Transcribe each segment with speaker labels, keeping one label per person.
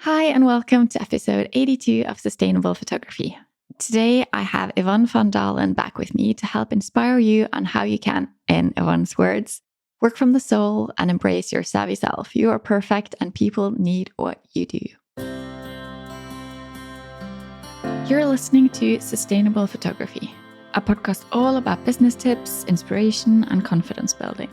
Speaker 1: Hi, and welcome to episode 82 of Sustainable Photography. Today, I have Yvonne van Dalen back with me to help inspire you on how you can, in Yvonne's words, work from the soul and embrace your savvy self. You are perfect and people need what you do. You're listening to Sustainable Photography, a podcast all about business tips, inspiration, and confidence building.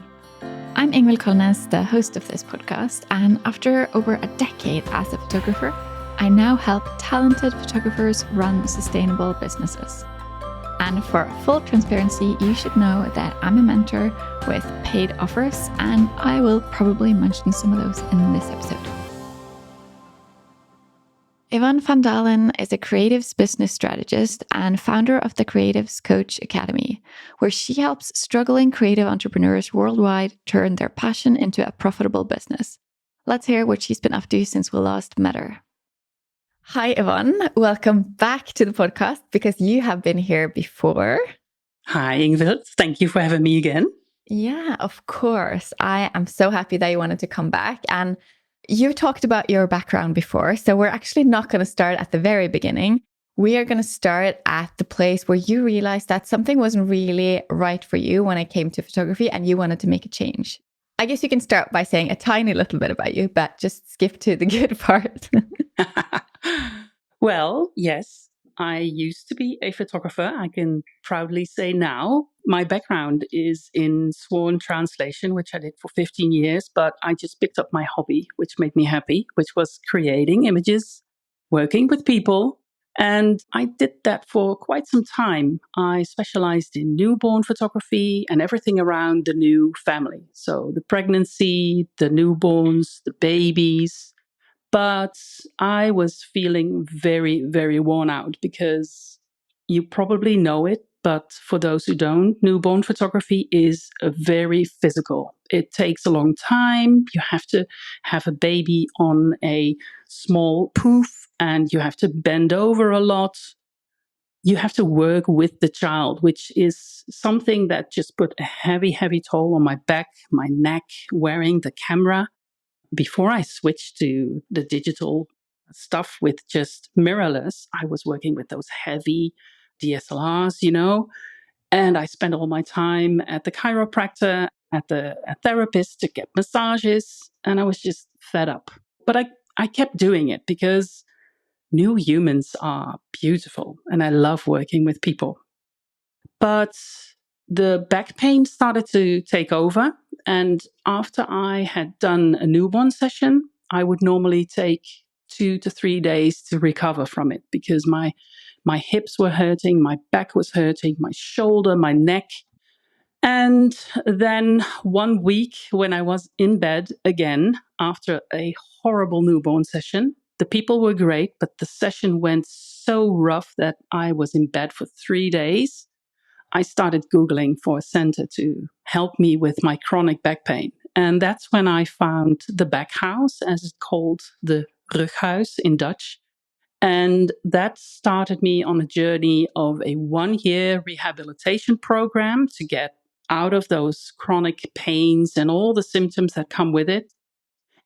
Speaker 1: I'm Ingvild Kolnes, the host of this podcast, and after over a decade as a photographer, I now help talented photographers run sustainable businesses. And for full transparency, you should know that I'm a mentor with paid offers, and I will probably mention some of those in this episode. Yvonne van Dalen is a creatives business strategist and founder of the Creatives Coach Academy, where she helps struggling creative entrepreneurs worldwide turn their passion into a profitable business. Let's hear what she's been up to since we last met her. Hi, Yvonne. Welcome back to the podcast because you have been here before.
Speaker 2: Hi, Ingvild. Thank you for having me again.
Speaker 1: Yeah, of course. I am so happy that you wanted to come back. And you talked about your background before, so we're actually not going to start at the very beginning. We are going to start at the place where you realized that something wasn't really right for you when it came to photography and you wanted to make a change. I guess you can start by saying a tiny little bit about you, but just skip to the good part.
Speaker 2: Well, yes, I used to be a photographer. I can proudly say now. My background is in sworn translation, which I did for 15 years, but I just picked up my hobby, which made me happy, which was creating images, working with people. And I did that for quite some time. I specialized in newborn photography and everything around the new family. So the pregnancy, the newborns, the babies. But I was feeling very, very worn out because you probably know it. But for those who don't, newborn photography is very physical. It takes a long time. You have to have a baby on a small poof and you have to bend over a lot. You have to work with the child, which is something that just put a heavy, heavy toll on my back, my neck, wearing the camera. Before I switched to the digital stuff with just mirrorless, I was working with those heavy DSLRs, and I spent all my time at the chiropractor, at a therapist to get massages, and I was just fed up. But I kept doing it because new humans are beautiful, and I love working with people. But the back pain started to take over. And after I had done a newborn session, I would normally take 2 to 3 days to recover from it because my hips were hurting, my back was hurting, my shoulder, my neck. And then 1 week when I was in bed again after a horrible newborn session, the people were great, but the session went so rough that I was in bed for 3 days. I started Googling for a center to help me with my chronic back pain. And that's when I found the back house, as it's called, the rughuis in Dutch. And that started me on a journey of a 1-year rehabilitation program to get out of those chronic pains and all the symptoms that come with it.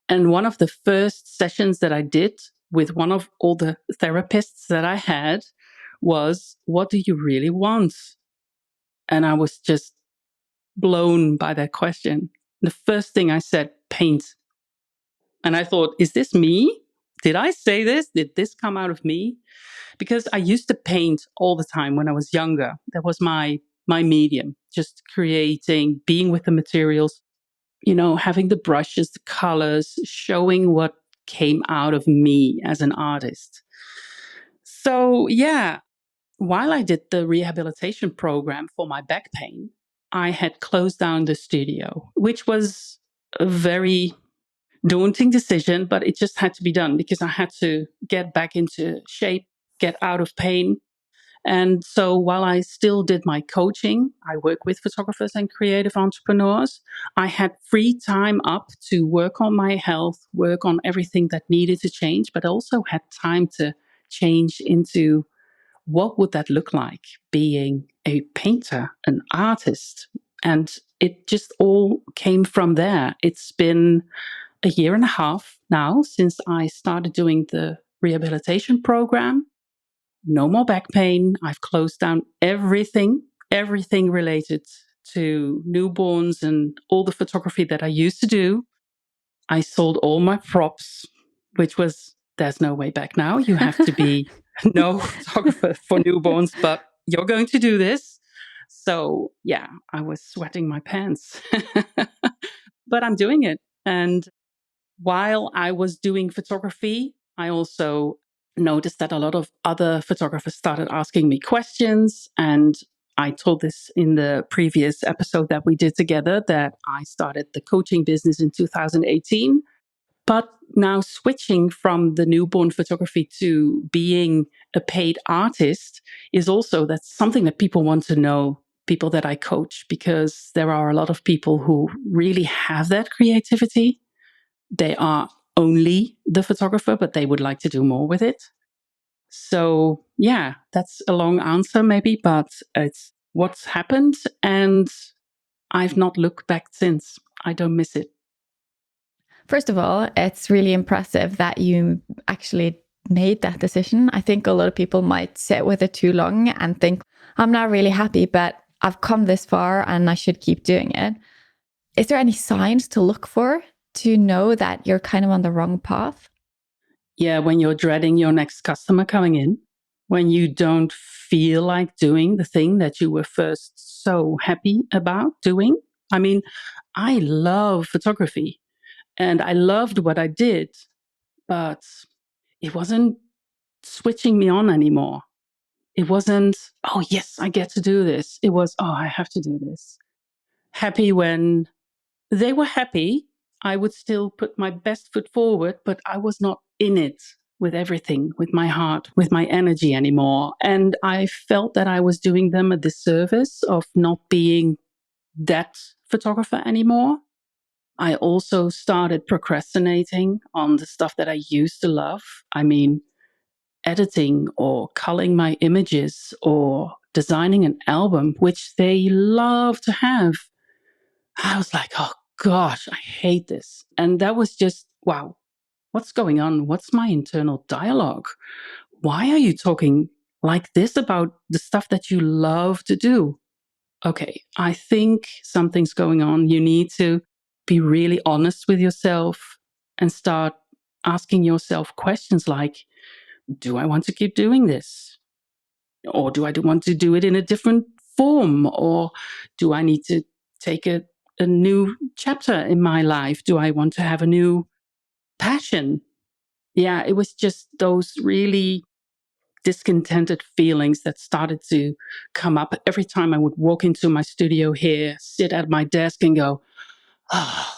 Speaker 2: And one of the first sessions that I did with one of all the therapists that I had was, what do you really want? And I was just blown by that question. The first thing I said, paint. And I thought, is this me? Did I say this? Did this come out of me? Because I used to paint all the time when I was younger. That was my medium, just creating, being with the materials, having the brushes, the colors, showing what came out of me as an artist. So, yeah, while I did the rehabilitation program for my back pain, I had closed down the studio, which was a very daunting decision, but it just had to be done because I had to get back into shape, get out of pain. And so while I still did my coaching, I work with photographers and creative entrepreneurs. I had free time up to work on my health, work on everything that needed to change, but also had time to change into what would that look like being a painter, an artist? And it just all came from there. It's been a year and a half now since I started doing the rehabilitation program. No more back pain. I've closed down everything related to newborns and all the photography that I used to do. I sold all my props, which was, there's no way back now. You have to be no photographer for newborns, but you're going to do this. So yeah, I was sweating my pants, but I'm doing it. And while I was doing photography, I also noticed that a lot of other photographers started asking me questions. And I told this in the previous episode that we did together that I started the coaching business in 2018. But now switching from the newborn photography to being a paid artist is also, that's something that people want to know, people that I coach, because there are a lot of people who really have that creativity. They are only the photographer, but they would like to do more with it. So yeah, that's a long answer maybe, but it's what's happened. And I've not looked back since. I don't miss it.
Speaker 1: First of all, it's really impressive that you actually made that decision. I think a lot of people might sit with it too long and think, I'm not really happy, but I've come this far and I should keep doing it. Is there any signs to look for to know that you're kind of on the wrong path?
Speaker 2: Yeah, when you're dreading your next customer coming in, when you don't feel like doing the thing that you were first so happy about doing. I mean, I love photography and I loved what I did, but it wasn't switching me on anymore. It wasn't, oh, yes, I get to do this. It was, oh, I have to do this. Happy when they were happy. I would still put my best foot forward, but I was not in it with everything, with my heart, with my energy anymore. And I felt that I was doing them a disservice of not being that photographer anymore. I also started procrastinating on the stuff that I used to love. I mean, editing or culling my images or designing an album, which they love to have. I was like, oh gosh, I hate this. And that was just, wow, what's going on? What's my internal dialogue? Why are you talking like this about the stuff that you love to do? Okay, I think something's going on. You need to be really honest with yourself and start asking yourself questions like, do I want to keep doing this? Or do I want to do it in a different form? Or do I need to take a new chapter in my life? Do I want to have a new passion? Yeah, it was just those really discontented feelings that started to come up every time I would walk into my studio here, sit at my desk and go, oh,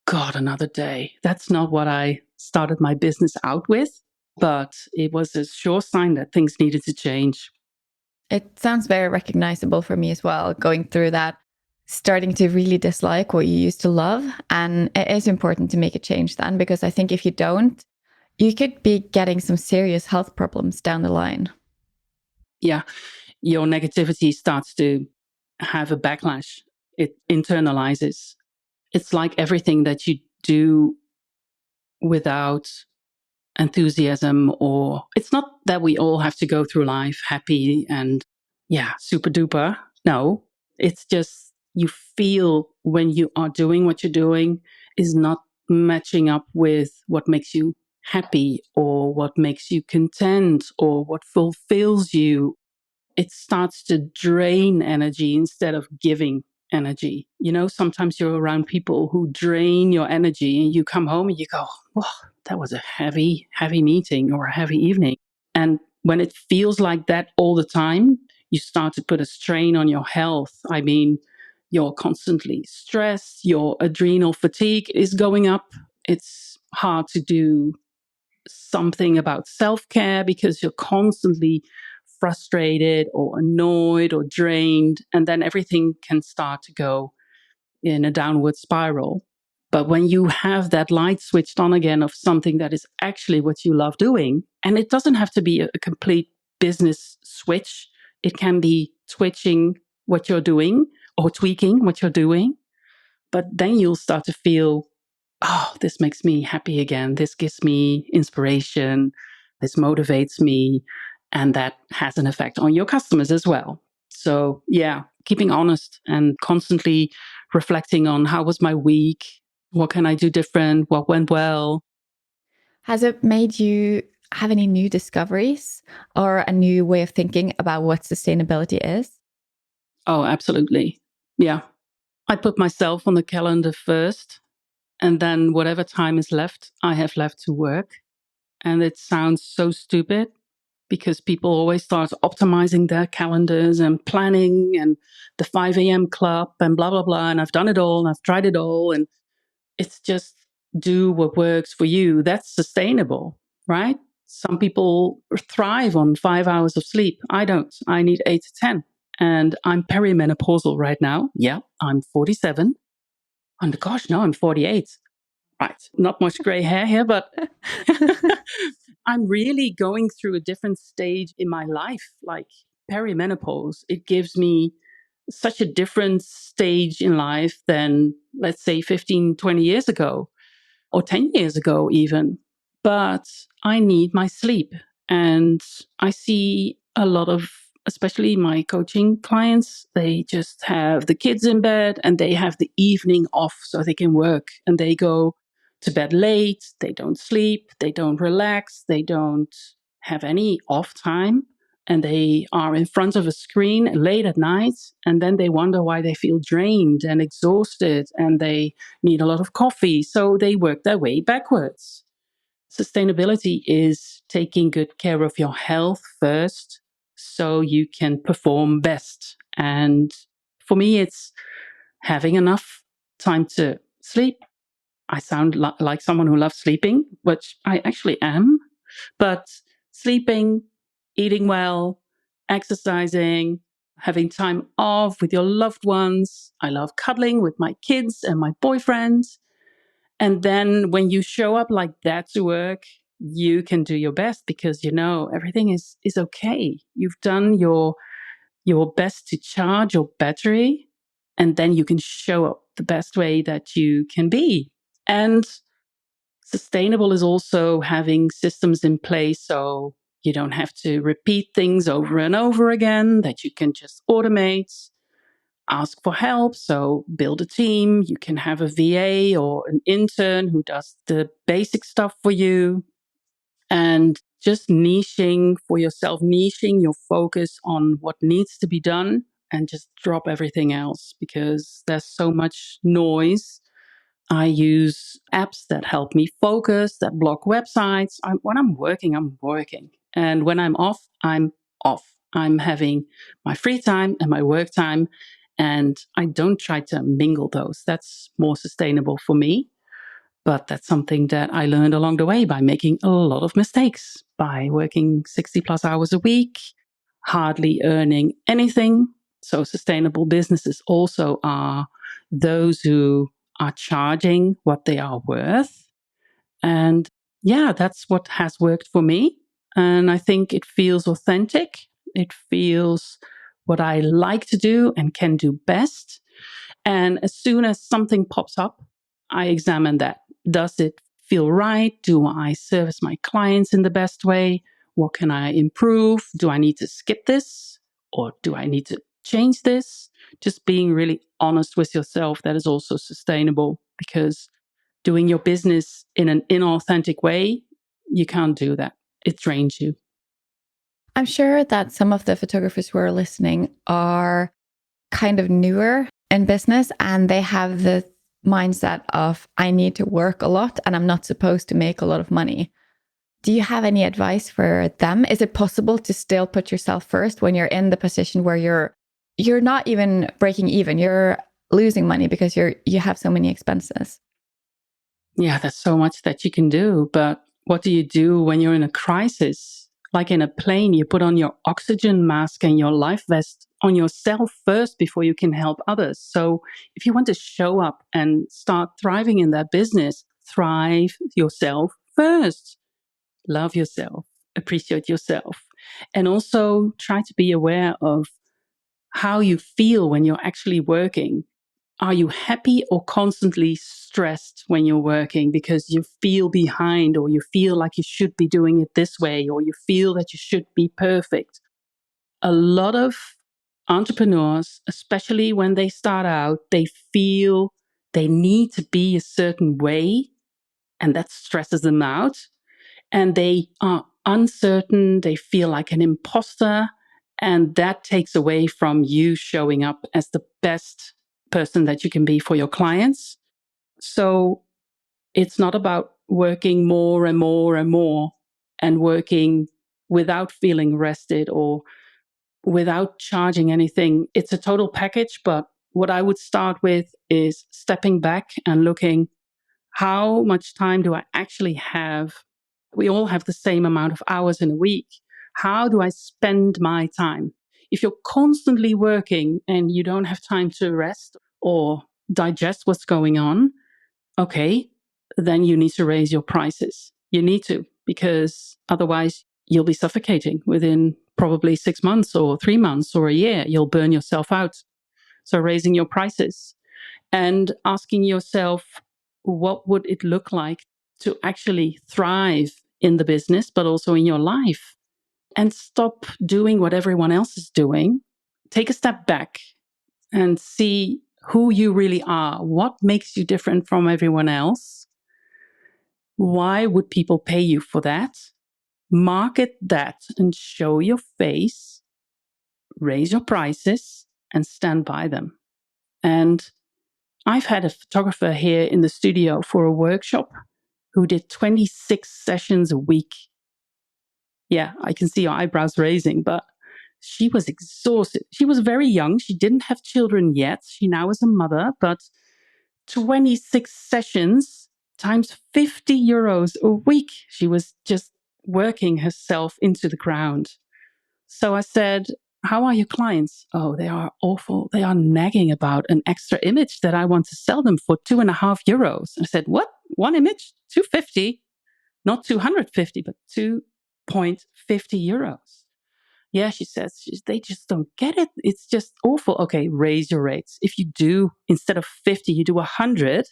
Speaker 2: God, another day. That's not what I started my business out with, but it was a sure sign that things needed to change.
Speaker 1: It sounds very recognizable for me as well, going through that, starting to really dislike what you used to love. And it is important to make a change then, because I think if you don't, you could be getting some serious health problems down the line.
Speaker 2: Yeah, your negativity starts to have a backlash. It internalizes. It's like everything that you do without enthusiasm, or it's not that we all have to go through life happy and yeah, super duper. No, it's just you feel when you are doing what you're doing is not matching up with what makes you happy or what makes you content or what fulfills you. It starts to drain energy instead of giving energy. You know, sometimes you're around people who drain your energy and you come home and you go, whoa, that was a heavy, heavy meeting or a heavy evening. And when it feels like that all the time, you start to put a strain on your health. I mean, you're constantly stressed, your adrenal fatigue is going up. It's hard to do something about self-care because you're constantly frustrated or annoyed or drained, and then everything can start to go in a downward spiral. But when you have that light switched on again of something that is actually what you love doing, and it doesn't have to be a complete business switch, it can be twitching what you're doing or tweaking what you're doing, but then you'll start to feel oh, this makes me happy again. This gives me inspiration. This motivates me. And that has an effect on your customers as well. So, yeah, keeping honest and constantly reflecting on how was my week? What can I do different? What went well?
Speaker 1: Has it made you have any new discoveries or a new way of thinking about what sustainability is?
Speaker 2: Oh, absolutely. Yeah. I put myself on the calendar first, and then whatever time is left, I have left to work. And it sounds so stupid because people always start optimizing their calendars and planning and the 5 a.m. club and blah, blah, blah. And I've done it all and I've tried it all. And it's just do what works for you. That's sustainable, right? Some people thrive on 5 hours of sleep. I don't. I need 8 to 10. And I'm perimenopausal right now. Yeah, I'm 47. And gosh, no, I'm 48. Right. Not much gray hair here, but I'm really going through a different stage in my life, like perimenopause. It gives me such a different stage in life than, let's say, 15, 20 years ago or 10 years ago, even. But I need my sleep. And I see a lot of, especially my coaching clients, they just have the kids in bed and they have the evening off so they can work, and they go to bed late. They don't sleep. They don't relax. They don't have any off time. And they are in front of a screen late at night. And then they wonder why they feel drained and exhausted and they need a lot of coffee. So they work their way backwards. Sustainability is taking good care of your health first so you can perform best. And for me, it's having enough time to sleep. I sound like someone who loves sleeping, which I actually am, but sleeping, eating well, exercising, having time off with your loved ones. I love cuddling with my kids and my boyfriend. And then when you show up like that to work, you can do your best because you know everything is okay. You've done your best to charge your battery, and then you can show up the best way that you can be. And sustainable is also having systems in place so you don't have to repeat things over and over again, that you can just automate, ask for help. So build a team. You can have a VA or an intern who does the basic stuff for you. And just niching for yourself, niching your focus on what needs to be done and just drop everything else because there's so much noise. I use apps that help me focus, that block websites. When I'm working, I'm working. And when I'm off, I'm off. I'm having my free time and my work time. And I don't try to mingle those. That's more sustainable for me. But that's something that I learned along the way by making a lot of mistakes, by working 60 plus hours a week, hardly earning anything. So, sustainable businesses also are those who are charging what they are worth. And yeah, that's what has worked for me. And I think it feels authentic. It feels what I like to do and can do best. And as soon as something pops up, I examine that. Does it feel right? Do I service my clients in the best way? What can I improve? Do I need to skip this? Or do I need to change this? Just being really honest with yourself, that is also sustainable because doing your business in an inauthentic way, you can't do that. It drains you.
Speaker 1: I'm sure that some of the photographers who are listening are kind of newer in business and they have the mindset of, I need to work a lot and I'm not supposed to make a lot of money. Do you have any advice for them? Is it possible to still put yourself first when you're in the position where you're not even breaking even, you're losing money because you have so many expenses?
Speaker 2: Yeah, there's so much that you can do. But what do you do when you're in a crisis? Like in a plane, you put on your oxygen mask and your life vest on yourself first before you can help others. So if you want to show up and start thriving in that business, thrive yourself first. Love yourself, appreciate yourself, and also try to be aware of how you feel when you're actually working. Are you happy or constantly stressed when you're working because you feel behind, or you feel like you should be doing it this way, or you feel that you should be perfect? A lot of entrepreneurs, especially when they start out, they feel they need to be a certain way, and that stresses them out. And they are uncertain, they feel like an imposter, and that takes away from you showing up as the best person that you can be for your clients. So it's not about working more and more and more and working without feeling rested or without charging anything. It's a total package. But what I would start with is stepping back and looking, how much time do I actually have? We all have the same amount of hours in a week. How do I spend my time? If you're constantly working and you don't have time to rest or digest what's going on, okay, then you need to raise your prices. You need to, because otherwise you'll be suffocating within probably 6 months or 3 months or a year. You'll burn yourself out. So raising your prices and asking yourself, what would it look like to actually thrive in the business, but also in your life? And stop doing what everyone else is doing. Take a step back and see who you really are. What makes you different from everyone else? Why would people pay you for that? Market that and show your face, raise your prices, and stand by them. And I've had a photographer here in the studio for a workshop who did 26 sessions a week. Yeah, I can see your eyebrows raising, but she was exhausted. She was very young. She didn't have children yet. She now is a mother, but 26 sessions times 50 euros a week. She was just working herself into the ground. So I said, how are your clients? Oh, they are awful. They are nagging about an extra image that I want to sell them for 2.5 euros. I said, what? One image? 250? Not 250, but 2.50 euros. Yeah, she says, they just don't get it. It's just awful. Okay, raise your rates. If you do, instead of 50, you do 100,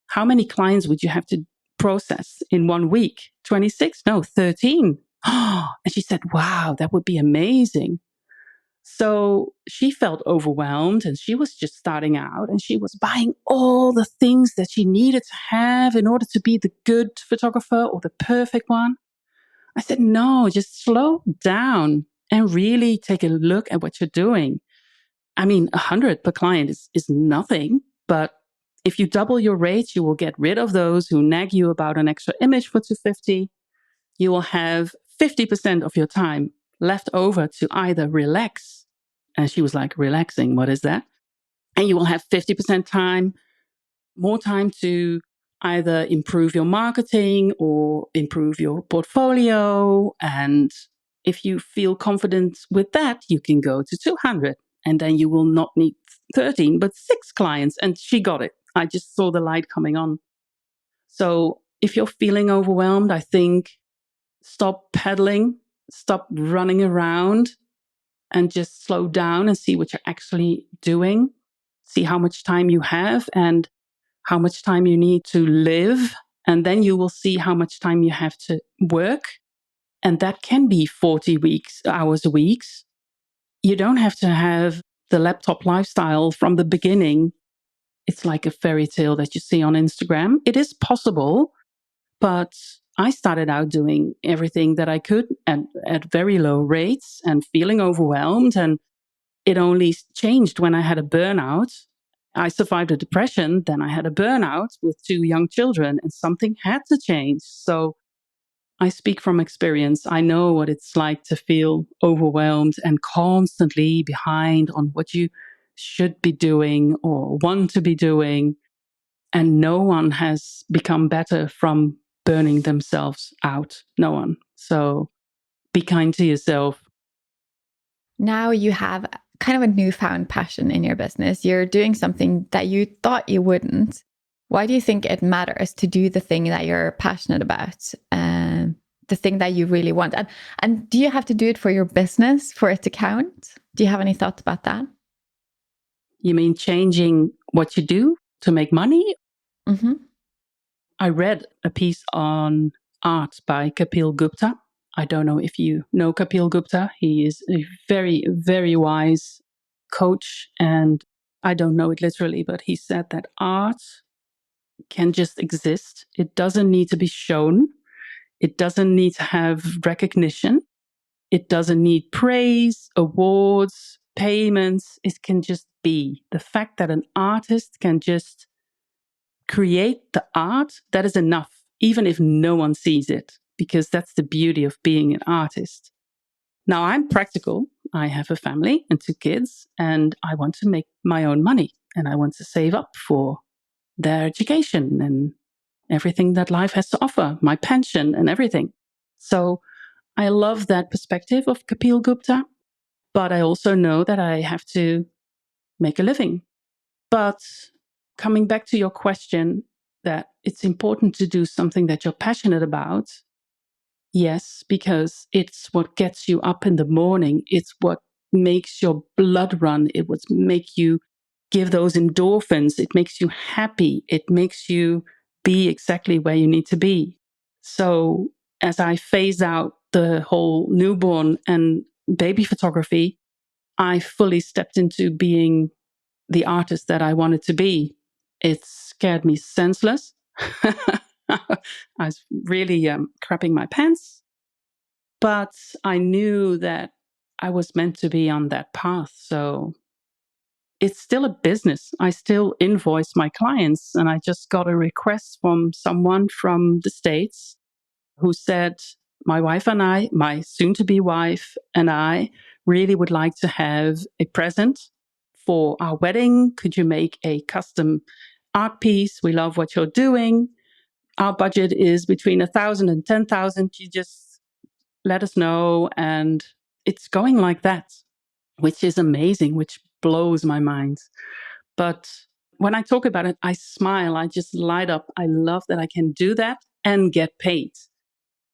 Speaker 2: how many clients would you have to process in 1 week? 26? No, 13. And she said, wow, that would be amazing. So she felt overwhelmed, and she was just starting out, and she was buying all the things that she needed to have in order to be the good photographer or the perfect one. I said, no, just slow down and really take a look at what you're doing. I mean, 100 per client is nothing, but if you double your rates, you will get rid of those who nag you about an extra image for 250. You will have 50% of your time left over to either relax. And she was like, relaxing, what is that? And you will have 50% time, more time to either improve your marketing or improve your portfolio. And if you feel confident with that, you can go to 200. And then you will not need 13, but 6 clients. And she got it. I just saw the light coming on. So if you're feeling overwhelmed, I think stop pedaling, stop running around, and just slow down and see what you're actually doing. See how much time you have and how much time you need to live. And then you will see how much time you have to work. And that can be 40 hours a week. You don't have to have the laptop lifestyle from the beginning. It's like a fairy tale that you see on Instagram. It is possible, but I started out doing everything that I could at very low rates and feeling overwhelmed. And it only changed when I had a burnout. I survived a depression, then I had a burnout with 2 young children, and something had to change. So I speak from experience. I know what it's like to feel overwhelmed and constantly behind on what you should be doing or want to be doing. And no one has become better from burning themselves out. No one. So be kind to yourself.
Speaker 1: Now you have kind of a newfound passion in your business. You're doing something that you thought you wouldn't. Why do you think it matters to do the thing that you're passionate about, the thing that you really want? And do you have to do it for your business for it to count? Do you have any thoughts about that?
Speaker 2: You mean changing what you do to make money.
Speaker 1: Mm-hmm.
Speaker 2: I read a piece on art by Kapil Gupta. I don't know if you know Kapil Gupta. He is a very, very wise coach. And I don't know it literally, but he said that art can just exist. It doesn't need to be shown. It doesn't need to have recognition. It doesn't need praise, awards, payments. It can just be. The fact that an artist can just create the art, that is enough, even if no one sees it, because that's the beauty of being an artist. Now, I'm practical. I have a family and 2 kids, and I want to make my own money, and I want to save up for their education and everything that life has to offer, my pension and everything. So I love that perspective of Kapil Gupta, but I also know that I have to make a living. But coming back to your question, that it's important to do something that you're passionate about. Yes, because it's what gets you up in the morning. It's what makes your blood run. It would make you give those endorphins. It makes you happy. It makes you be exactly where you need to be. So as I phase out the whole newborn and baby photography, I fully stepped into being the artist that I wanted to be. It scared me senseless. I was really crapping my pants, but I knew that I was meant to be on that path. So it's still a business. I still invoice my clients. And I just got a request from someone from the States who said, my wife and I, my soon to be wife and I, really would like to have a present for our wedding. Could you make a custom art piece? We love what you're doing. Our budget is between 1,000 and 10,000. You just let us know. And it's going like that, which is amazing, which blows my mind. But when I talk about it, I smile. I just light up. I love that I can do that and get paid.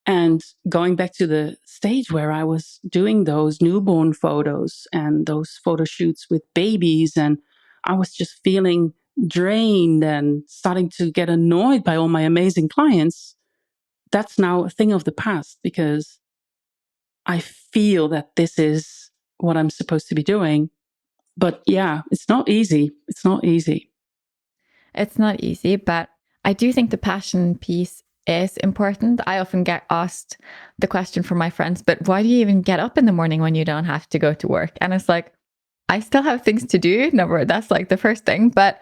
Speaker 2: And going back to the stage where I was doing those newborn photos and those photo shoots with babies, and I was just feeling drained and starting to get annoyed by all my amazing clients, that's now a thing of the past because I feel that this is what I'm supposed to be doing. But yeah, it's not easy. It's not easy.
Speaker 1: It's not easy, but I do think the passion piece is important. I often get asked the question from my friends, but why do you even get up in the morning when you don't have to go to work? And it's like, I still have things to do. Number, that's like the first thing, but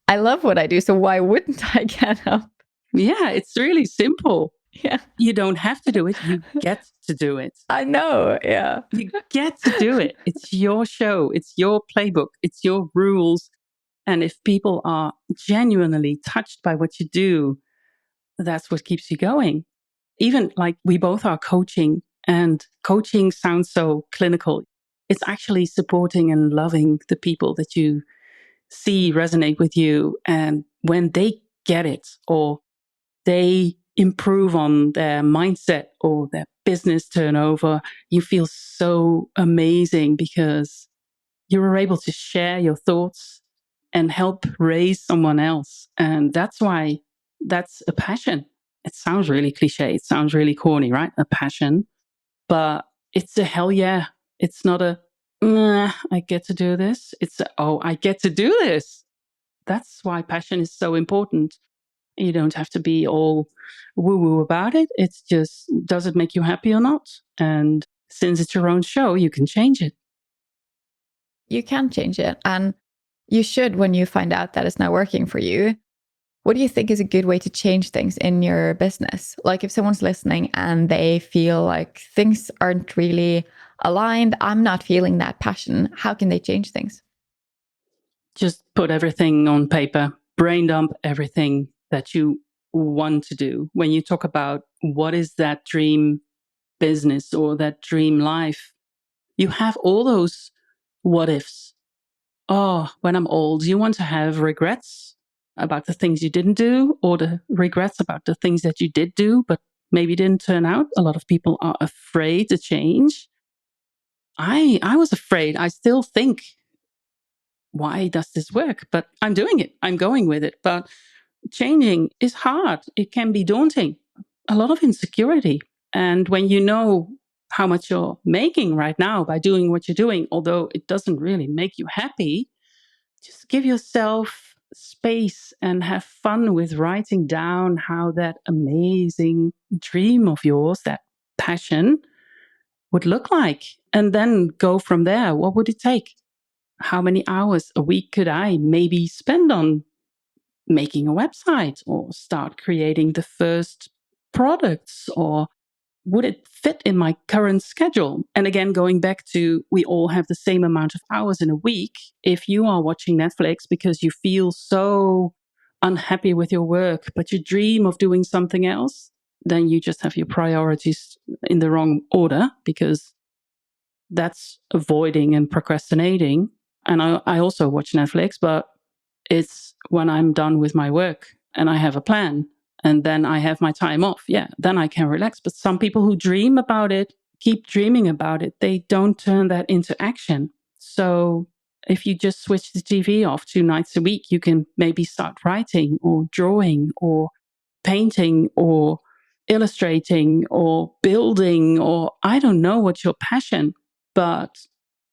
Speaker 1: I love what I do. So why wouldn't I get up?
Speaker 2: Yeah, it's really simple.
Speaker 1: Yeah.
Speaker 2: You don't have to do it. You get to do it.
Speaker 1: I know. Yeah.
Speaker 2: You get to do it. It's your show. It's your playbook. It's your rules. And if people are genuinely touched by what you do, that's what keeps you going. Even like we both are coaching, and coaching sounds so clinical. It's actually supporting and loving the people that you see resonate with you. And when they get it or they improve on their mindset or their business turnover, you feel so amazing because you were able to share your thoughts and help raise someone else. And that's why that's a passion. It sounds really cliche. It sounds really corny, right? A passion. But it's a hell yeah. It's not a, nah, I get to do this. It's a, oh, I get to do this. That's why passion is so important. You don't have to be all woo woo about it. It's just, does it make you happy or not? And since it's your own show, you can change it.
Speaker 1: You can change it. And you should when you find out that it's not working for you. What do you think is a good way to change things in your business? Like if someone's listening and they feel like things aren't really aligned, I'm not feeling that passion, how can they change things?
Speaker 2: Just put everything on paper, brain dump everything that you want to do. When you talk about what is that dream business or that dream life, you have all those what ifs. Oh, when I'm old, you want to have regrets about the things you didn't do or the regrets about the things that you did do, but maybe didn't turn out. A lot of people are afraid to change. I was afraid. I still think why does this work? But I'm doing it. I'm going with it. But changing is hard. It can be daunting. A lot of insecurity. And when you know how much you're making right now by doing what you're doing, although it doesn't really make you happy, just give yourself space and have fun with writing down how that amazing dream of yours, that passion, would look like. And then go from there. What would it take? How many hours a week could I maybe spend on making a website or start creating the first products? Or would it fit in my current schedule? And again, going back to, we all have the same amount of hours in a week. If you are watching Netflix because you feel so unhappy with your work, but you dream of doing something else, then you just have your priorities in the wrong order, because that's avoiding and procrastinating. And I also watch Netflix, but it's when I'm done with my work and I have a plan and then I have my time off. Yeah, then I can relax. But some people who dream about it, keep dreaming about it, they don't turn that into action. So if you just switch the TV off 2 nights a week, you can maybe start writing or drawing or painting or illustrating or building, or I don't know what's your passion, but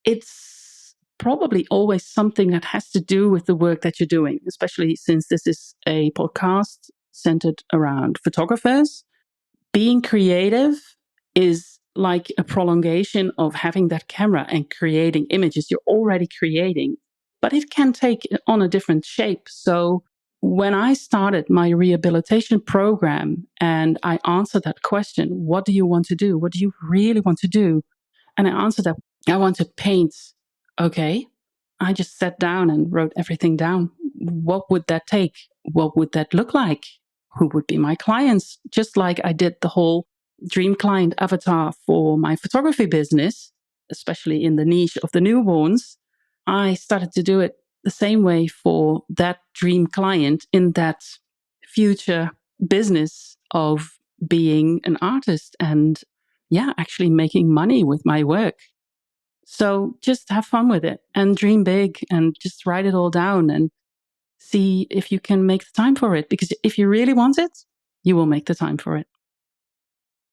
Speaker 2: it's probably always something that has to do with the work that you're doing, especially since this is a podcast centered around photographers. Being creative is like a prolongation of having that camera and creating images. You're already creating, but it can take on a different shape. So when I started my rehabilitation program and I answered that question, what do you want to do? What do you really want to do? And I answered that, I want to paint. Okay. I just sat down and wrote everything down. What would that take? What would that look like? Who would be my clients? Just like I did the whole dream client avatar for my photography business, especially in the niche of the newborns, I started to do it the same way for that dream client in that future business of being an artist and, yeah, actually making money with my work. So just have fun with it and dream big and just write it all down and see if you can make the time for it. Because if you really want it, you will make the time for it.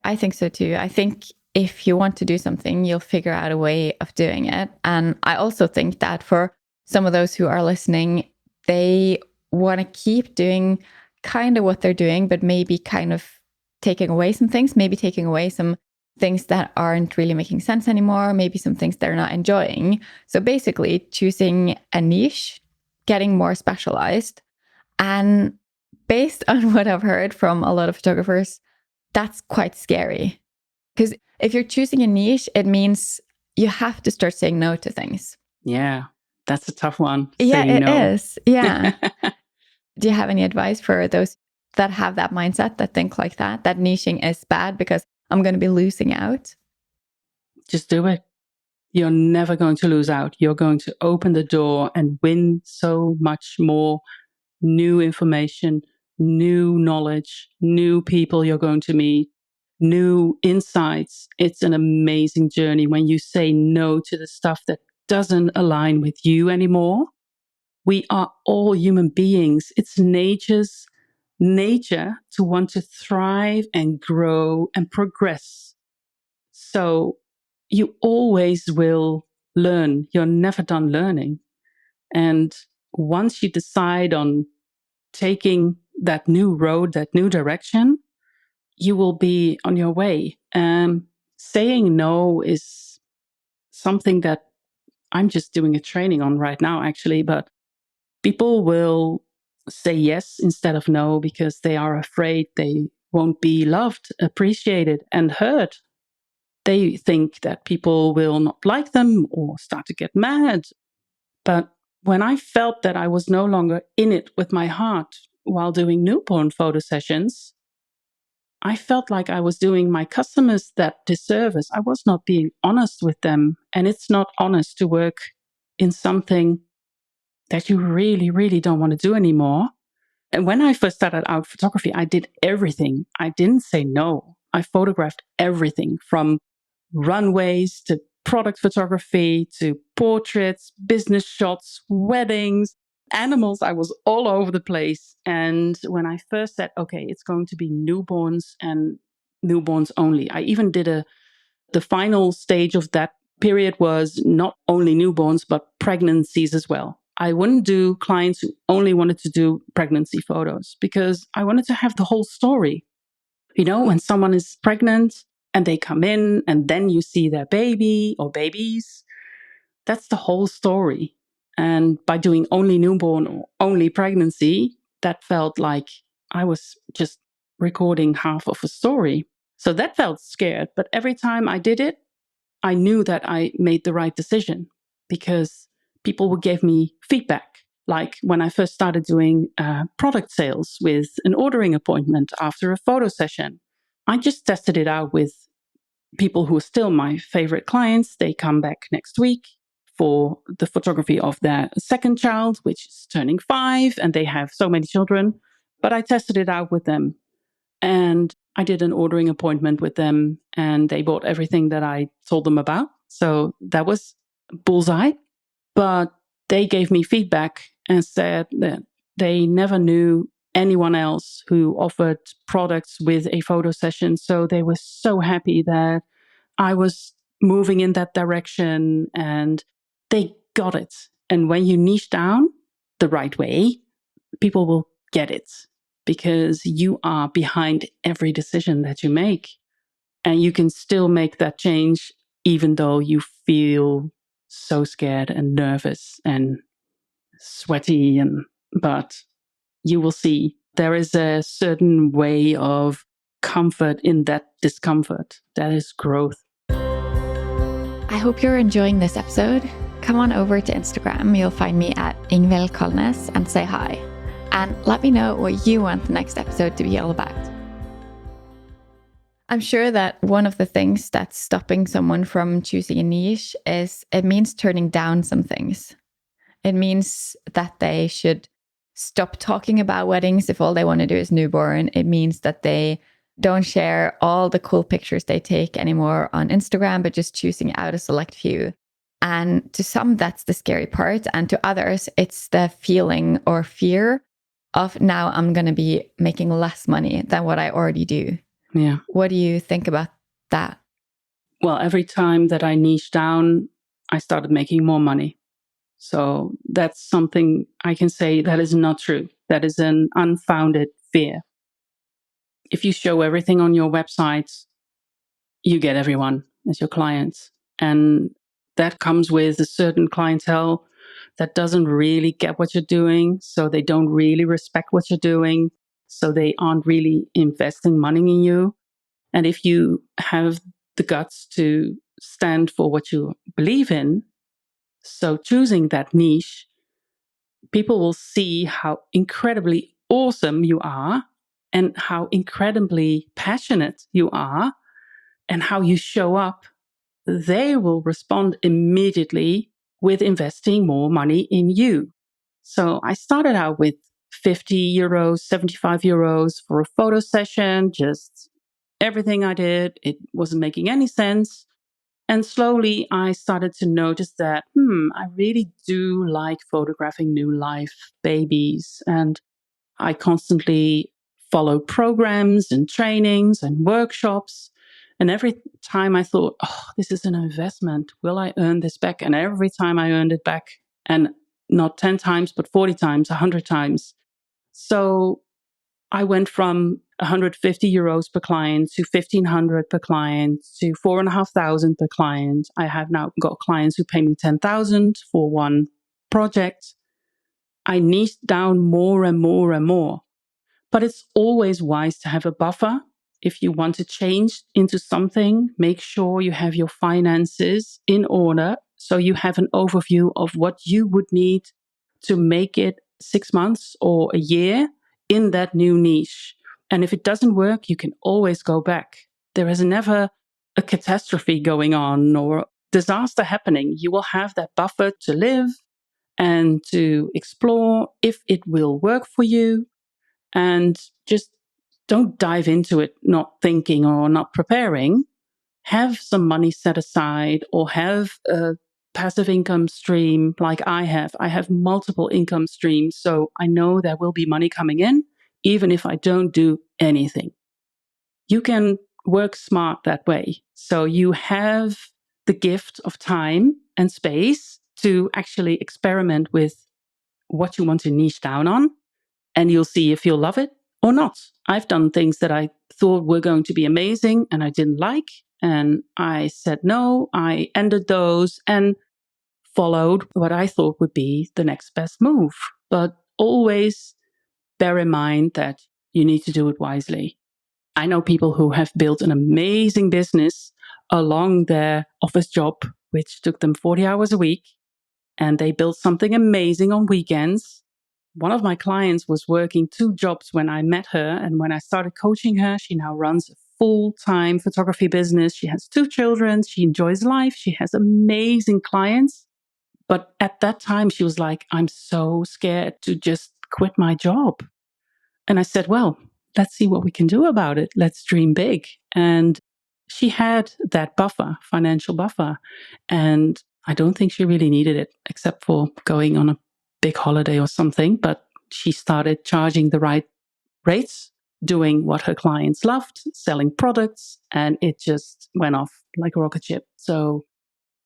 Speaker 1: I think so too. I think if you want to do something, you'll figure out a way of doing it. And I also think that for some of those who are listening, they want to keep doing kind of what they're doing, but maybe kind of taking away some things, maybe taking away some things that aren't really making sense anymore, maybe some things they're not enjoying. So basically choosing a niche, getting more specialized. And based on what I've heard from a lot of photographers, that's quite scary. Because if you're choosing a niche, it means you have to start saying no to things.
Speaker 2: Yeah, that's a tough one.
Speaker 1: Yeah, it
Speaker 2: no.
Speaker 1: is. Yeah. Do you have any advice for those that have that mindset, that think like that niching is bad because I'm going to be losing out?
Speaker 2: Just do it. You're never going to lose out. You're going to open the door and win so much more new information, new knowledge, new people you're going to meet, new insights. It's an amazing journey when you say no to the stuff that doesn't align with you anymore. We are all human beings. It's nature's nature to want to thrive and grow and progress. So you always will learn. You're never done learning. And once you decide on taking that new road, that new direction, you will be on your way. Saying no is something that I'm just doing a training on right now, actually. But people will say yes instead of no because they are afraid they won't be loved, appreciated, and heard. They think that people will not like them or start to get mad. But when I felt that I was no longer in it with my heart while doing newborn photo sessions, I felt like I was doing my customers that disservice. I was not being honest with them. And it's not honest to work in something that you really, really don't want to do anymore. And when I first started out photography, I did everything. I didn't say no. I photographed everything from runways to product photography to portraits, business shots, weddings, animals. I was all over the place. And when I first said, okay, it's going to be newborns and newborns only, I even did the final stage of that period was not only newborns, but pregnancies as well. I wouldn't do clients who only wanted to do pregnancy photos because I wanted to have the whole story. You know, when someone is pregnant and they come in and then you see their baby or babies, that's the whole story. And by doing only newborn or only pregnancy, that felt like I was just recording half of a story. So that felt scared. But every time I did it, I knew that I made the right decision because people would give me feedback. Like when I first started doing product sales with an ordering appointment after a photo session, I just tested it out with people who are still my favorite clients. They come back next week for the photography of their second child, which is turning 5, and they have so many children. But I tested it out with them. And I did an ordering appointment with them, and they bought everything that I told them about. So that was bullseye. But they gave me feedback and said that they never knew anyone else who offered products with a photo session. So they were so happy that I was moving in that direction, and they got it. And when you niche down the right way, people will get it because you are behind every decision that you make. And you can still make that change even though you feel so scared and nervous and sweaty. But you will see there is a certain way of comfort in that discomfort. That is growth.
Speaker 1: I hope you're enjoying this episode. Come on over to Instagram. You'll find me at Ingvild Kolnes and say hi. And let me know what you want the next episode to be all about. I'm sure that one of the things that's stopping someone from choosing a niche is it means turning down some things. It means that they should stop talking about weddings if all they want to do is newborn. It means that they don't share all the cool pictures they take anymore on Instagram, but just choosing out a select few. And to some, that's the scary part. And to others, it's the feeling or fear of now I'm going to be making less money than what I already do.
Speaker 2: Yeah.
Speaker 1: What do you think about that?
Speaker 2: Well, every time that I niche down, I started making more money. So that's something I can say that is not true. That is an unfounded fear. If you show everything on your website, you get everyone as your clients. And that comes with a certain clientele that doesn't really get what you're doing. So they don't really respect what you're doing. So they aren't really investing money in you. And if you have the guts to stand for what you believe in, so choosing that niche, people will see how incredibly awesome you are and how incredibly passionate you are and how you show up. They will respond immediately with investing more money in you. So I started out with 50 euros, 75 euros for a photo session, just everything I did. It wasn't making any sense. And slowly I started to notice that, I really do like photographing new life babies. And I constantly follow programs and trainings and workshops. And every time I thought, this is an investment. Will I earn this back? And every time I earned it back, and not 10 times, but 40 times, 100 times. So I went from 150 euros per client to 1,500 per client to 4,500 per client. I have now got clients who pay me 10,000 for one project. I niched down more and more and more. But it's always wise to have a buffer. If you want to change into something, make sure you have your finances in order so you have an overview of what you would need to make it 6 months or a year in that new niche. And if it doesn't work, you can always go back. There is never a catastrophe going on or disaster happening. You will have that buffer to live and to explore if it will work for you. And just don't dive into it not thinking or not preparing. have some money set aside or have a passive income stream like I have. I have multiple income streams, so I know there will be money coming in, even if I don't do anything. You can work smart that way. So you have the gift of time and space to actually experiment with what you want to niche down on, and you'll see if you'll love it or not. I've done things that I thought were going to be amazing and I didn't like, and I said no. I ended those and followed what I thought would be the next best move. But always bear in mind that you need to do it wisely. I know people who have built an amazing business along their office job, which took them 40 hours a week, and they built something amazing on weekends. One of my clients was working 2 jobs when I met her, and when I started coaching her, she now runs a full-time photography business. She has 2 children. She enjoys life. She has amazing clients. But at that time, she was like, I'm so scared to just quit my job. And I said, well, let's see what we can do about it. Let's dream big. And she had that buffer, financial buffer. And I don't think she really needed it, except for going on a big holiday or something. But she started charging the right rates, doing what her clients loved, selling products, and it just went off like a rocket ship. So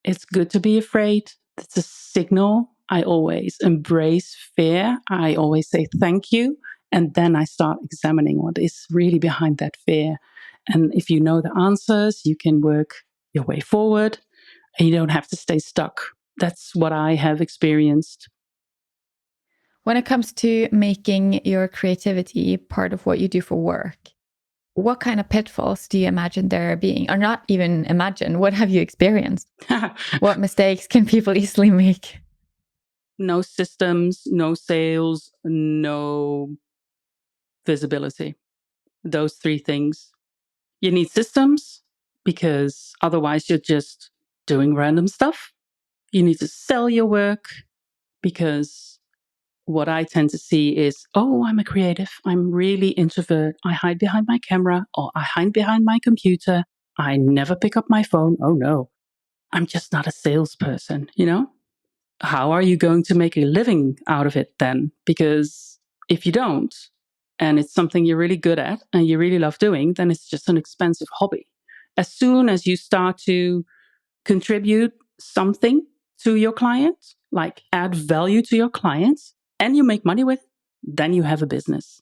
Speaker 2: it's good to be afraid. It's a signal. I always embrace fear. I always say thank you. And then I start examining what is really behind that fear. And if you know the answers, you can work your way forward and you don't have to stay stuck. That's what I have experienced.
Speaker 1: When it comes to making your creativity part of what you do for work, what kind of pitfalls do you imagine there being? Or not even imagine, what have you experienced? What mistakes can people easily make?
Speaker 2: No systems, no sales, no visibility. Those 3 things. You need systems because otherwise you're just doing random stuff. You need to sell your work because what I tend to see is, oh, I'm a creative. I'm really introvert. I hide behind my camera or I hide behind my computer. I never pick up my phone. Oh no, I'm just not a salesperson, you know? How are you going to make a living out of it then? Because if you don't, and it's something you're really good at and you really love doing, then it's just an expensive hobby. As soon as you start to contribute something to your client, like add value to your clients, and you make money with it, then you have a business.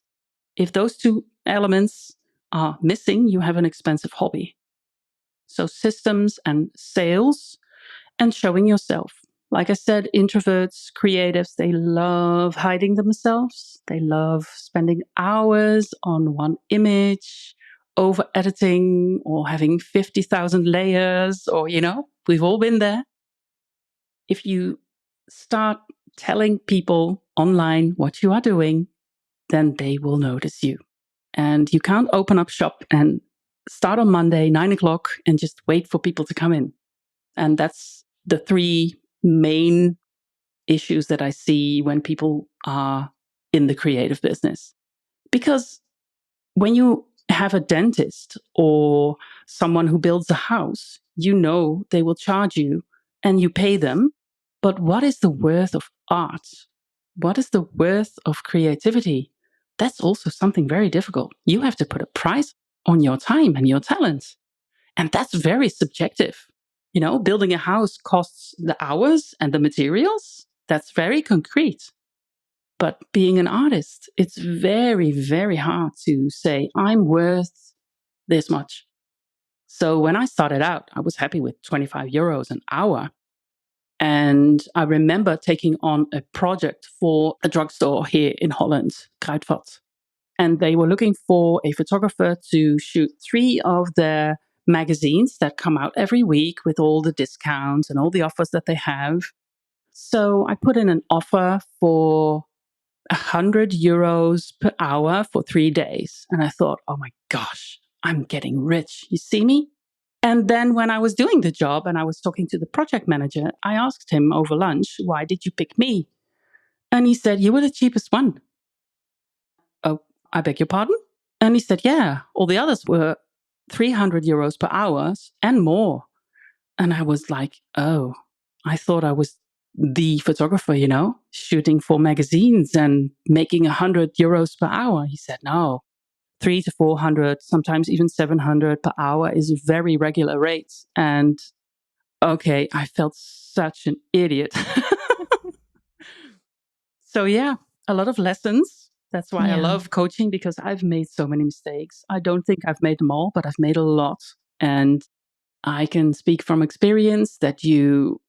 Speaker 2: If those 2 elements are missing, you have an expensive hobby. So systems and sales and showing yourself. Like I said, introverts, creatives, they love hiding themselves. They love spending hours on one image, over editing, or having 50,000 layers, or, we've all been there. If you start telling people online what you are doing, then they will notice you. And you can't open up shop and start on Monday, 9 o'clock, and just wait for people to come in. And that's the 3 main issues that I see when people are in the creative business. Because when you have a dentist or someone who builds a house, they will charge you and you pay them. But what is the worth of art? What is the worth of creativity? That's also something very difficult. You have to put a price on your time and your talent. And that's very subjective. Building a house costs the hours and the materials. That's very concrete. But being an artist, it's very, very hard to say, I'm worth this much. So when I started out, I was happy with 25 euros an hour. And I remember taking on a project for a drugstore here in Holland, Kruidvat. And they were looking for a photographer to shoot 3 of their magazines that come out every week with all the discounts and all the offers that they have. So I put in an offer for 100 euros per hour for 3 days. And I thought, oh my gosh, I'm getting rich. You see me? And then when I was doing the job and I was talking to the project manager, I asked him over lunch, why did you pick me? And he said, you were the cheapest one. Oh, I beg your pardon? And he said, yeah, all the others were 300 euros per hour and more. And I was like, oh, I thought I was the photographer, shooting for magazines and making 100 euros per hour. He said, no, 300 to 400, sometimes even 700 per hour is a very regular rate. And okay, I felt such an idiot. So yeah, a lot of lessons. That's why I love coaching, because I've made so many mistakes. I don't think I've made them all, but I've made a lot. And I can speak from experience that you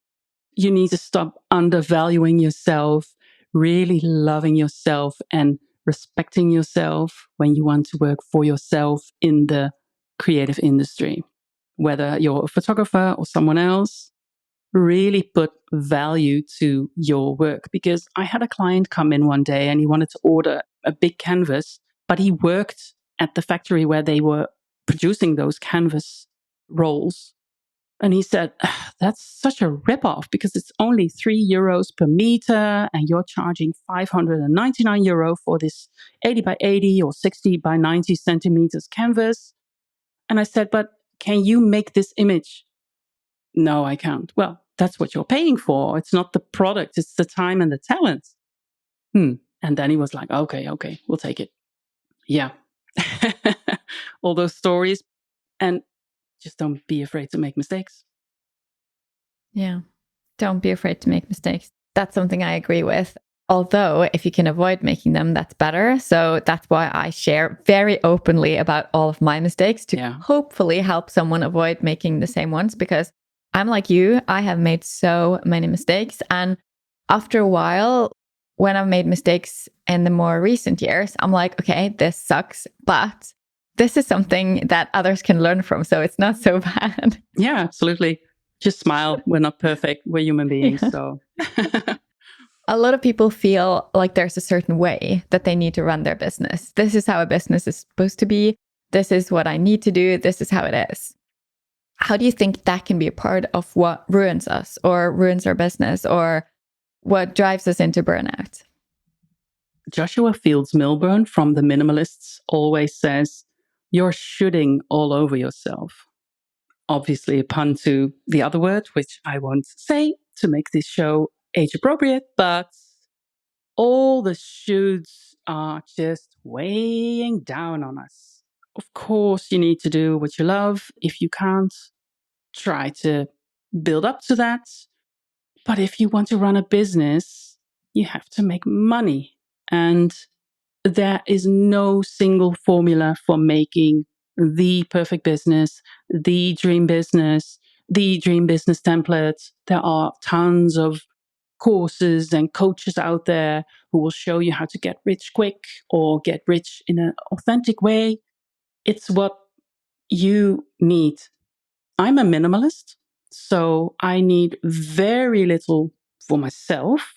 Speaker 2: need to stop undervaluing yourself, really loving yourself and respecting yourself when you want to work for yourself in the creative industry. Whether you're a photographer or someone else, really put value to your work. Because I had a client come in one day and he wanted to order a big canvas, but he worked at the factory where they were producing those canvas rolls. And he said, that's such a ripoff, because it's only €3 per meter and you're charging €599 for this 80 by 80 or 60 by 90 centimeters canvas. And I said, but can you make this image? No, I can't. Well, that's what you're paying for. It's not the product, it's the time and the talent. And then he was like, okay, we'll take it. Yeah. All those stories. And just don't be afraid to make mistakes.
Speaker 1: Yeah. Don't be afraid to make mistakes. That's something I agree with. Although if you can avoid making them, that's better. So that's why I share very openly about all of my mistakes to hopefully help someone avoid making the same ones, because I'm like you, I have made so many mistakes. And after a while, when I've made mistakes in the more recent years, I'm like, okay, this sucks, but this is something that others can learn from. So it's not so bad.
Speaker 2: Yeah, absolutely. Just smile. We're not perfect. We're human beings. So
Speaker 1: a lot of people feel like there's a certain way that they need to run their business. This is how a business is supposed to be. This is what I need to do. This is how it is. How do you think that can be a part of what ruins us or ruins our business or what drives us into burnout?
Speaker 2: Joshua Fields Milburn from The Minimalists always says, you're shooting all over yourself. Obviously a pun to the other word, which I won't say to make this show age appropriate, but all the shoots are just weighing down on us. Of course, you need to do what you love. If you can't, try to build up to that. But if you want to run a business, you have to make money. And there is no single formula for making the perfect business, the dream business, the dream business template. There are tons of courses and coaches out there who will show you how to get rich quick or get rich in an authentic way. It's what you need. I'm a minimalist, so I need very little for myself.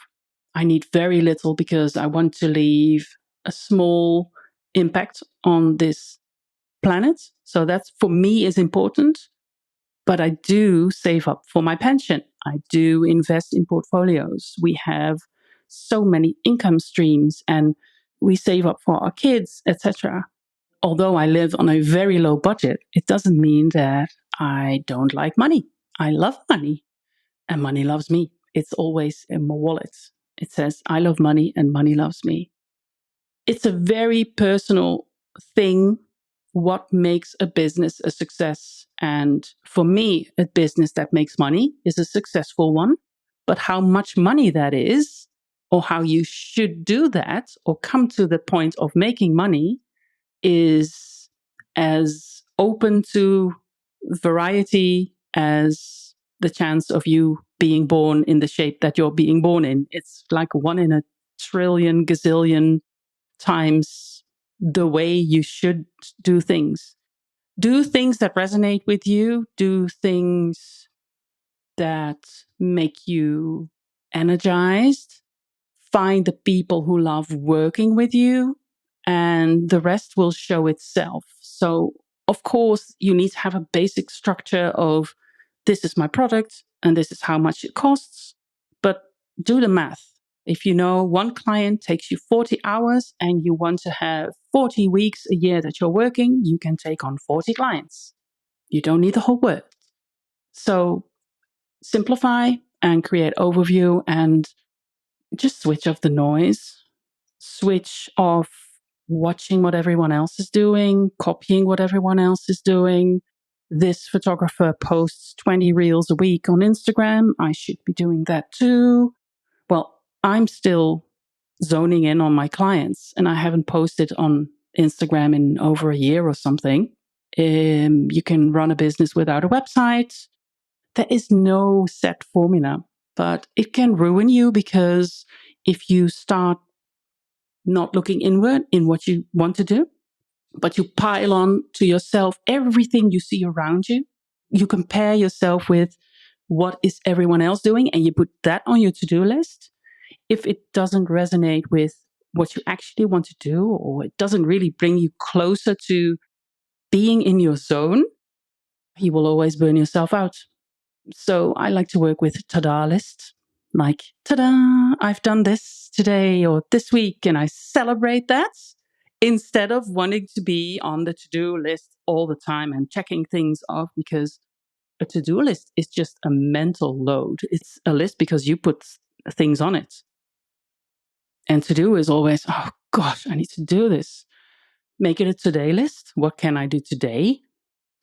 Speaker 2: I need very little because I want to leave a small impact on this planet. So that's, for me, is important. But I do save up for my pension. I do invest in portfolios. We have so many income streams and we save up for our kids, etc. Although I live on a very low budget, it doesn't mean that I don't like money. I love money and money loves me. It's always in my wallet. It says, I love money and money loves me. It's a very personal thing, what makes a business a success. And for me, a business that makes money is a successful one. But how much money that is, or how you should do that, or come to the point of making money, is as open to variety as the chance of you being born in the shape that you're being born in. It's like 1 in a trillion gazillion times the way you should do things. Do things that resonate with you. Do things that make you energized. Find the people who love working with you, and the rest will show itself. So, of course, you need to have a basic structure of this is my product and this is how much it costs, but do the math. If you know one client takes you 40 hours and you want to have 40 weeks a year that you're working, you can take on 40 clients. You don't need the whole world. So simplify and create overview and just switch off the noise. Switch off watching what everyone else is doing, copying what everyone else is doing. This photographer posts 20 reels a week on Instagram. I should be doing that too. Well, I'm still zoning in on my clients and I haven't posted on Instagram in over a year or something. You can run a business without a website. There is no set formula, but it can ruin you because if you start not looking inward in what you want to do, but you pile on to yourself everything you see around you, you compare yourself with what is everyone else doing and you put that on your to-do list. If it doesn't resonate with what you actually want to do, or it doesn't really bring you closer to being in your zone, you will always burn yourself out. So I like to work with ta-da lists, like, ta-da, I've done this today or this week, and I celebrate that instead of wanting to be on the to-do list all the time and checking things off, because a to-do list is just a mental load. It's a list because you put things on it. And to do is always, oh gosh, I need to do this. Make it a today list. What can I do today?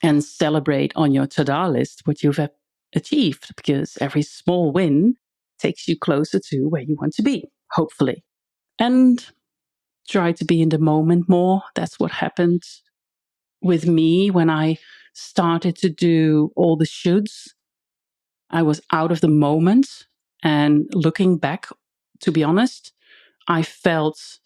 Speaker 2: And celebrate on your to-do list what you've achieved, because every small win takes you closer to where you want to be, hopefully. And try to be in the moment more. That's what happened with me when I started to do all the shoulds. I was out of the moment. And looking back, to be honest, I felt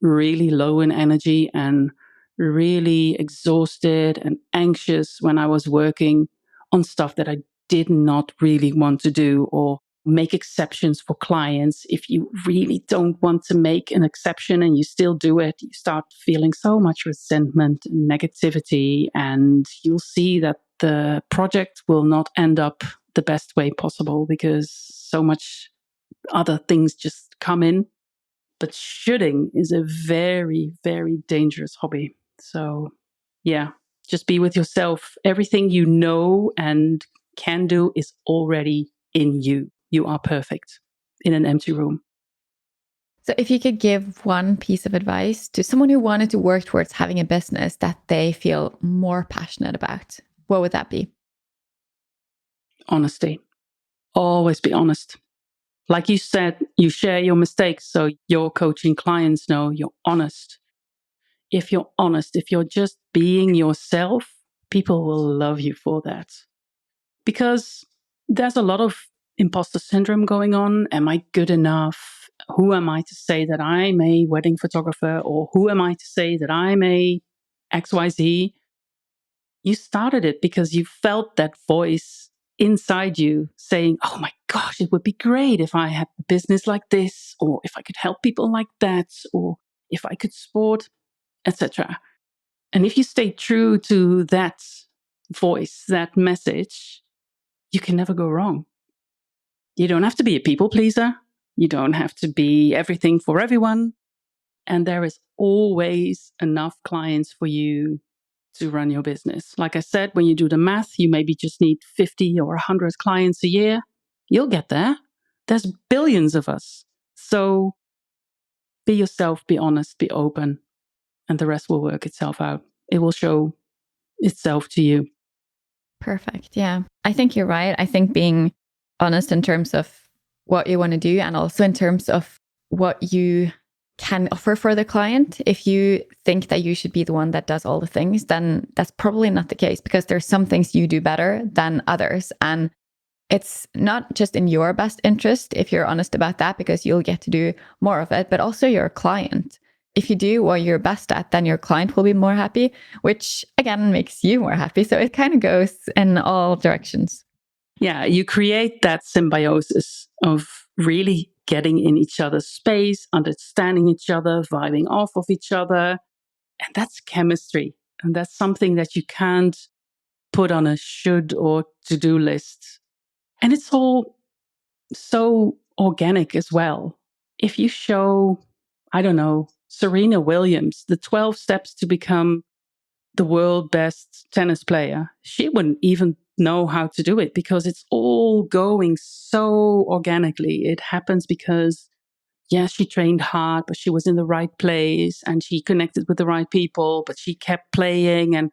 Speaker 2: really low in energy and really exhausted and anxious when I was working on stuff that I did not really want to do, or make exceptions for clients. If you really don't want to make an exception and you still do it, you start feeling so much resentment and negativity, and you'll see that the project will not end up the best way possible because so much other things just come in. But shooting is a very, very dangerous hobby. So, yeah, just be with yourself. Everything you know and can do is already in you. You are perfect in an empty room.
Speaker 1: So, if you could give one piece of advice to someone who wanted to work towards having a business that they feel more passionate about, what would that be?
Speaker 2: Honesty. Always be honest. Like you said, you share your mistakes so your coaching clients know you're honest. If you're honest, if you're just being yourself, people will love you for that. Because there's a lot of imposter syndrome going on. Am I good enough? Who am I to say that I'm a wedding photographer? Or who am I to say that I'm a XYZ? You started it because you felt that voice inside you saying, oh my gosh, it would be great if I had a business like this, or if I could help people like that, or if I could sport, etc. And if you stay true to that voice, that message, you can never go wrong. You don't have to be a people pleaser. You don't have to be everything for everyone. And there is always enough clients for you to run your business. Like I said, when you do the math, you maybe just need 50 or 100 clients a year. You'll get there. There's billions of us. So be yourself, be honest, be open, and the rest will work itself out. It will show itself to you.
Speaker 1: Perfect. Yeah. I think you're right. I think being honest in terms of what you want to do and also in terms of what you can offer for the client. If you think that you should be the one that does all the things, then that's probably not the case, because there's some things you do better than others. And it's not just in your best interest if you're honest about that, because you'll get to do more of it, but also your client. If you do what you're best at, then your client will be more happy, which again makes you more happy. So it kind of goes in all directions.
Speaker 2: Yeah, you create that symbiosis of really getting in each other's space, understanding each other, vibing off of each other. And that's chemistry. And that's something that you can't put on a should or to-do list. And it's all so organic as well. if you show, I don't know, Serena Williams, the 12 steps to become the world best tennis player, she wouldn't even know how to do it because it's all going so organically. It happens because, yes, she trained hard, but she was in the right place and she connected with the right people, but she kept playing. And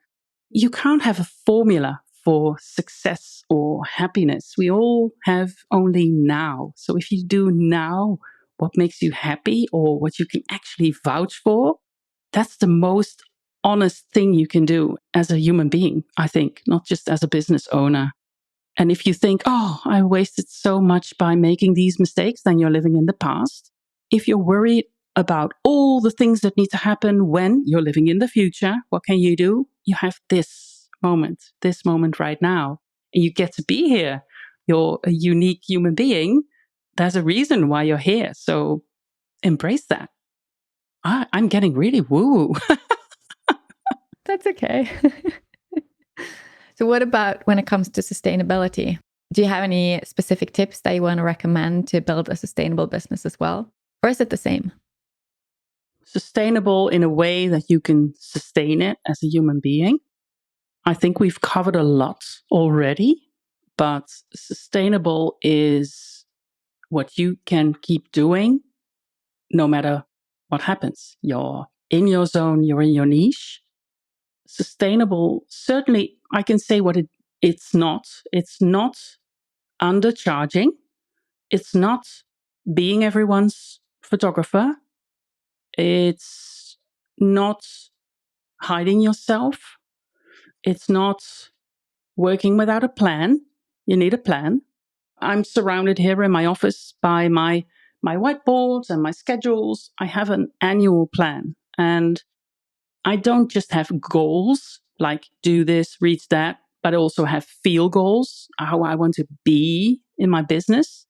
Speaker 2: you can't have a formula for success or happiness. We all have only now. So if you do now what makes you happy or what you can actually vouch for, that's the most honest thing you can do as a human being, I think, not just as a business owner. And if you think, oh, I wasted so much by making these mistakes, then you're living in the past. If you're worried about all the things that need to happen when you're living in the future, what can you do? You have this moment right now, and you get to be here. You're a unique human being. There's a reason why you're here. So embrace that. I'm getting really woo.
Speaker 1: That's okay. So what about when it comes to sustainability? Do you have any specific tips that you want to recommend to build a sustainable business as well? Or is it the same?
Speaker 2: Sustainable in a way that you can sustain it as a human being. I think we've covered a lot already, but sustainable is what you can keep doing no matter what happens. You're in your zone, you're in your niche. Sustainable, certainly, I can say what it's not. It's not undercharging. It's not being everyone's photographer. It's not hiding yourself. It's not working without a plan. You need a plan. I'm surrounded here in my office by my whiteboards and my schedules. I have an annual plan, and I don't just have goals like do this, reach that, but I also have feel goals, how I want to be in my business.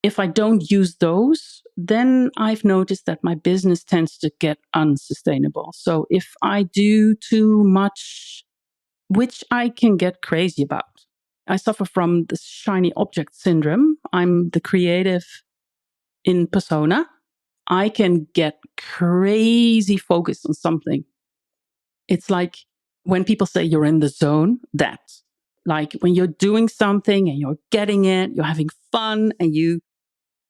Speaker 2: If I don't use those, then I've noticed that my business tends to get unsustainable. So if I do too much, which I can get crazy about, I suffer from the shiny object syndrome. I'm the creative in persona. I can get crazy focused on something. It's like when people say you're in the zone, that like when you're doing something and you're getting it, you're having fun and you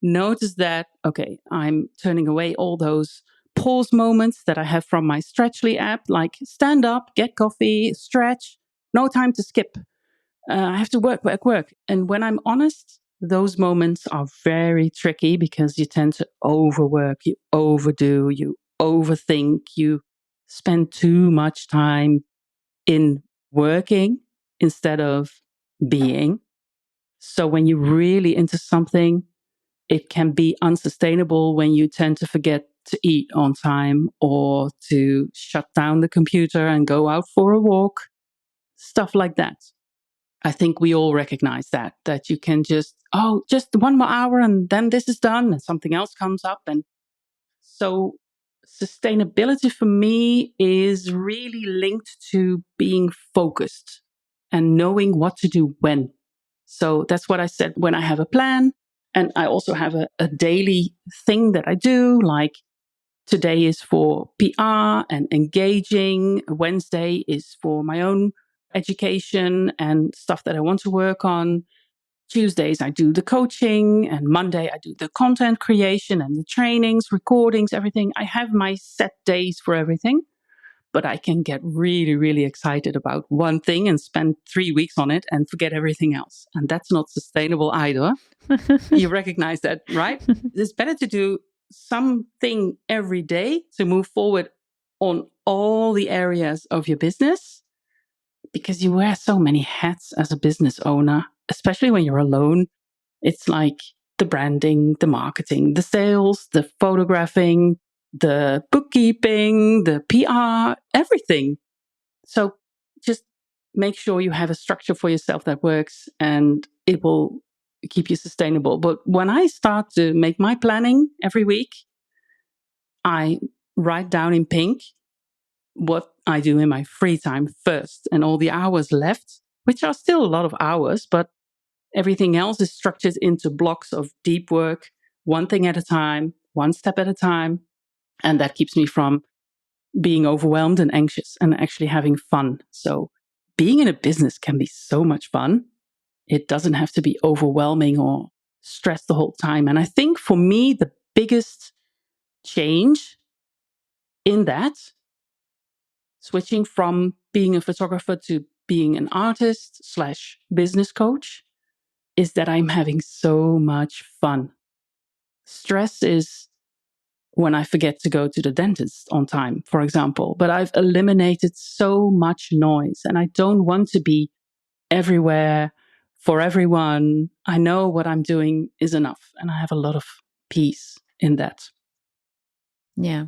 Speaker 2: notice that, okay, I'm turning away all those pause moments that I have from my Stretchly app, like stand up, get coffee, stretch, no time to skip. I have to work. And when I'm honest, those moments are very tricky because you tend to overwork, you overdo, you overthink, you spend too much time in working instead of being. So when you're really into something, it can be unsustainable when you tend to forget to eat on time or to shut down the computer and go out for a walk, stuff like that. I think we all recognize that you can just one more hour and then this is done and something else comes up. And so sustainability for me is really linked to being focused and knowing what to do when. So that's what I said when I have a plan. And I also have a daily thing that I do, like today is for PR and engaging. Wednesday is for my own education and stuff that I want to work on. Tuesdays, I do the coaching, and Monday, I do the content creation and the trainings, recordings, everything. I have my set days for everything, but I can get really, really excited about one thing and spend 3 weeks on it and forget everything else. And that's not sustainable either. You recognize that, right? It's better to do something every day to move forward on all the areas of your business, because you wear so many hats as a business owner, especially when you're alone. It's like the branding, the marketing, the sales, the photographing, the bookkeeping, the PR, everything. So just make sure you have a structure for yourself that works and it will keep you sustainable. But when I start to make my planning every week, I write down in pink what I do in my free time first and all the hours left, which are still a lot of hours, but everything else is structured into blocks of deep work, one thing at a time, one step at a time. And that keeps me from being overwhelmed and anxious and actually having fun. So being in a business can be so much fun. It doesn't have to be overwhelming or stress the whole time. And I think for me, the biggest change in that, switching from being a photographer to being an artist / business coach, is that I'm having so much fun. Stress is when I forget to go to the dentist on time, for example, but I've eliminated so much noise and I don't want to be everywhere for everyone. I know what I'm doing is enough and I have a lot of peace in that.
Speaker 1: Yeah,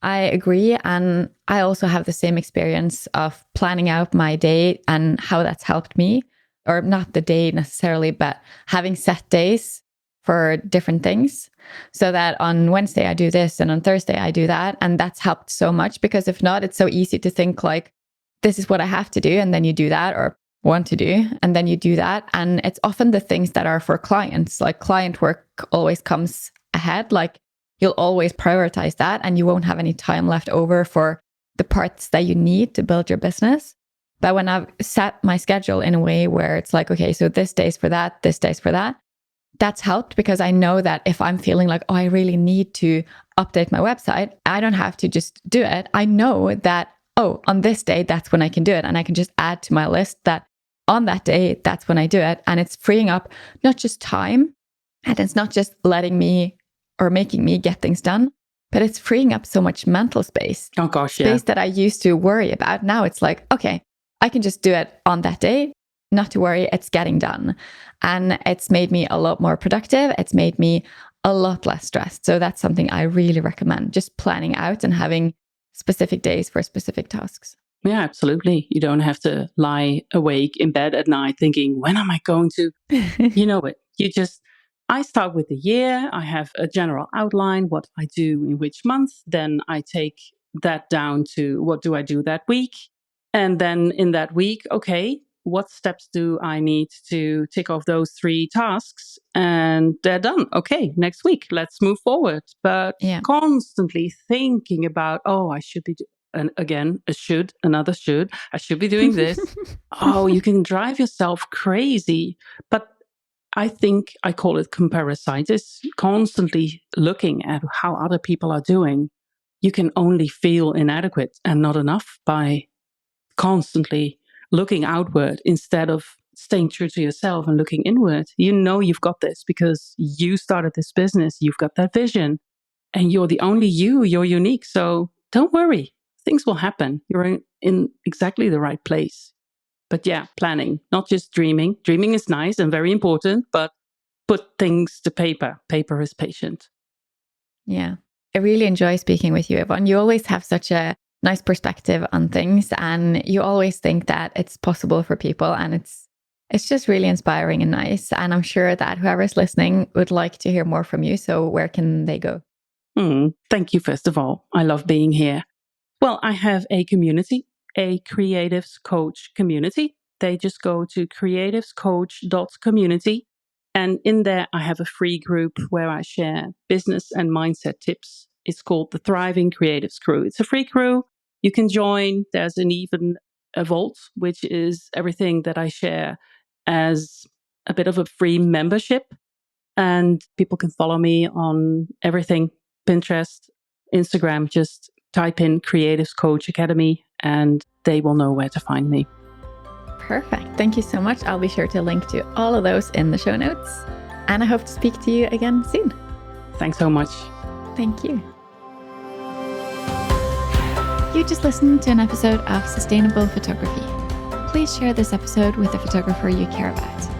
Speaker 1: I agree. And I also have the same experience of planning out my day and how that's helped me, or not the day necessarily, but having set days for different things so that on Wednesday I do this and on Thursday I do that. And that's helped so much, because if not, it's so easy to think like, this is what I have to do. And then you do that, or want to do, and then you do that. And it's often the things that are for clients, like client work always comes ahead. Like you'll always prioritize that and you won't have any time left over for the parts that you need to build your business. But when I've set my schedule in a way where it's like, okay, so this day's for that, this day's for that, that's helped, because I know that if I'm feeling like, oh, I really need to update my website, I don't have to just do it. I know that, oh, on this day, that's when I can do it. And I can just add to my list that on that day, that's when I do it. And it's freeing up not just time, and it's not just letting me or making me get things done, but it's freeing up so much mental space.
Speaker 2: Oh gosh,
Speaker 1: space that I used to worry about. Now it's like, okay, I can just do it on that day. Not to worry, it's getting done. And it's made me a lot more productive. It's made me a lot less stressed. So that's something I really recommend, just planning out and having specific days for specific tasks.
Speaker 2: Yeah, absolutely. You don't have to lie awake in bed at night thinking, when am I going to? You know it. I start with the year. I have a general outline, what I do in which month. Then I take that down to what do I do that week? And then in that week, okay, what steps do I need to tick off those 3 tasks? And they're done. Okay, next week, let's move forward. But constantly thinking about, oh, I should be and again, another should. I should be doing this. Oh, you can drive yourself crazy. But I think I call it comparisitis, constantly looking at how other people are doing. You can only feel inadequate and not enough by constantly looking outward instead of staying true to yourself and looking inward. You know you've got this because you started this business. You've got that vision and you're the only you. You're unique. So don't worry. Things will happen. You're in exactly the right place. But yeah, planning, not just dreaming. Dreaming is nice and very important, but put things to paper. Paper is patient.
Speaker 1: Yeah. I really enjoy speaking with you, Yvonne. You always have such a nice perspective on things, and you always think that it's possible for people, and it's just really inspiring and nice. And I'm sure that whoever's listening would like to hear more from you. So where can they go?
Speaker 2: Thank you, first of all. I love being here. Well, I have a community, a Creatives Coach community. They just go to creativescoach.community. And in there, I have a free group where I share business and mindset tips. It's called the Thriving Creatives Crew. It's a free crew. You can join. There's even a vault, which is everything that I share as a bit of a free membership. And people can follow me on everything, Pinterest, Instagram, just type in Creatives Coach Academy and they will know where to find me.
Speaker 1: Perfect. Thank you so much. I'll be sure to link to all of those in the show notes. And I hope to speak to you again soon.
Speaker 2: Thanks so much.
Speaker 1: Thank you. You just listened to an episode of Sustainable Photography. Please share this episode with a photographer you care about.